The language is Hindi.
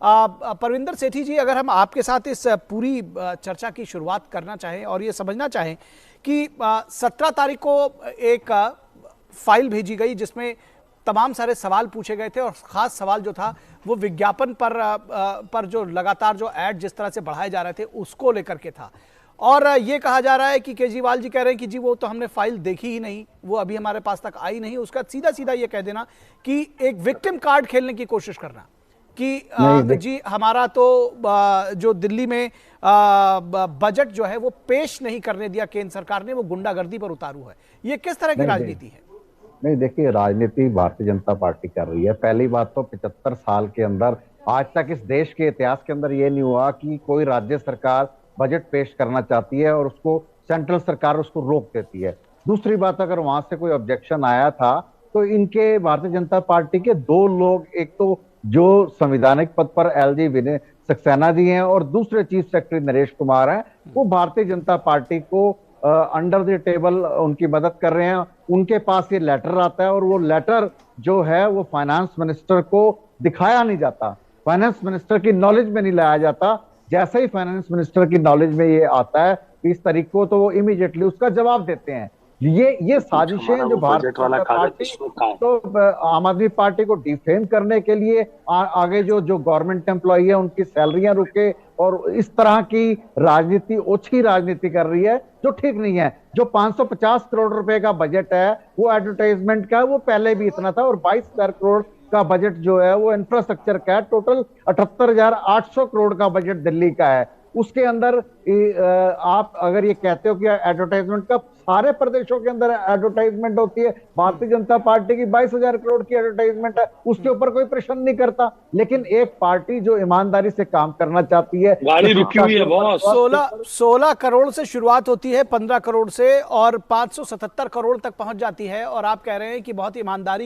परविंदर सेठी जी, अगर हम आपके साथ इस पूरी चर्चा की शुरुआत करना चाहें और ये समझना चाहें कि 17 तारीख को एक फाइल भेजी गई जिसमें तमाम सारे सवाल पूछे गए थे और खास सवाल जो था वो विज्ञापन पर जो लगातार जो ऐड जिस तरह से बढ़ाए जा रहे थे उसको लेकर के था। और ये कहा जा रहा है कि केजरीवाल जी कह रहे हैं कि जी वो तो हमने फाइल देखी ही नहीं, वो अभी हमारे पास तक आई नहीं। उसका सीधा सीधा ये कह देना कि एक विक्टिम कार्ड खेलने की कोशिश करना कि जी हमारा तो जो दिल्ली में बजट जो है वो पेश नहीं करने दिया केंद्र सरकार ने, वो गुंडागर्दी पर उतारू है। ये किस तरह की राजनीति है? नहीं, देखिए, राजनीति भारतीय जनता पार्टी कर रही है। पहली बात तो 75 साल के अंदर आज तक इस देश के इतिहास के अंदर ये नहीं हुआ कि कोई राज्य सरकार बजट पेश करना चाहती है और उसको सेंट्रल सरकार उसको रोक देती है। दूसरी बात, अगर वहां से कोई ऑब्जेक्शन आया था तो इनके भारतीय जनता पार्टी के दो लोग, एक तो जो संवैधानिक पद पर एलजी विनय सक्सेना जी हैं और दूसरे चीफ सेक्रेटरी नरेश कुमार हैं, वो भारतीय जनता पार्टी को अंडर द टेबल उनकी मदद कर रहे हैं। उनके पास ये लेटर आता है और वो लेटर जो है वो फाइनेंस मिनिस्टर को दिखाया नहीं जाता, फाइनेंस मिनिस्टर की नॉलेज में नहीं लाया जाता। जैसे ही फाइनेंस मिनिस्टर की नॉलेज में ये आता है 20 तारीख को, तो वो इमीडिएटली उसका जवाब देते हैं। ये साजिशें जो भारतीय जनता पार्टी तो आम आदमी पार्टी को डिफेम करने के लिए आगे जो गवर्नमेंट एम्प्लॉई है उनकी सैलरियां रुके और इस तरह की राजनीति, ओछी राजनीति कर रही है जो ठीक नहीं है। जो 550 करोड़ रुपए का बजट है वो एडवर्टाइजमेंट का है, वो पहले भी इतना था। और 22,000 करोड़ का बजट जो है वो इंफ्रास्ट्रक्चर का है। टोटल 78,800 करोड़ का बजट दिल्ली का है। उसके अंदर आप अगर ये कहते हो कि एडवर्टाइजमेंट का, सारे प्रदेशों के अंदर एडवर्टाइजमेंट होती है। भारतीय जनता पार्टी की 22,000 करोड़ की एडवर्टाइजमेंट है, उसके ऊपर कोई प्रश्न नहीं करता। लेकिन एक पार्टी जो ईमानदारी से काम करना चाहती है, गाड़ी रुकी हुई है बॉस। 16 करोड़ से शुरुआत होती है, 15 करोड़ से, और 577 करोड़ तक पहुंच जाती है। और आप कह रहे हैं कि बहुत ईमानदारी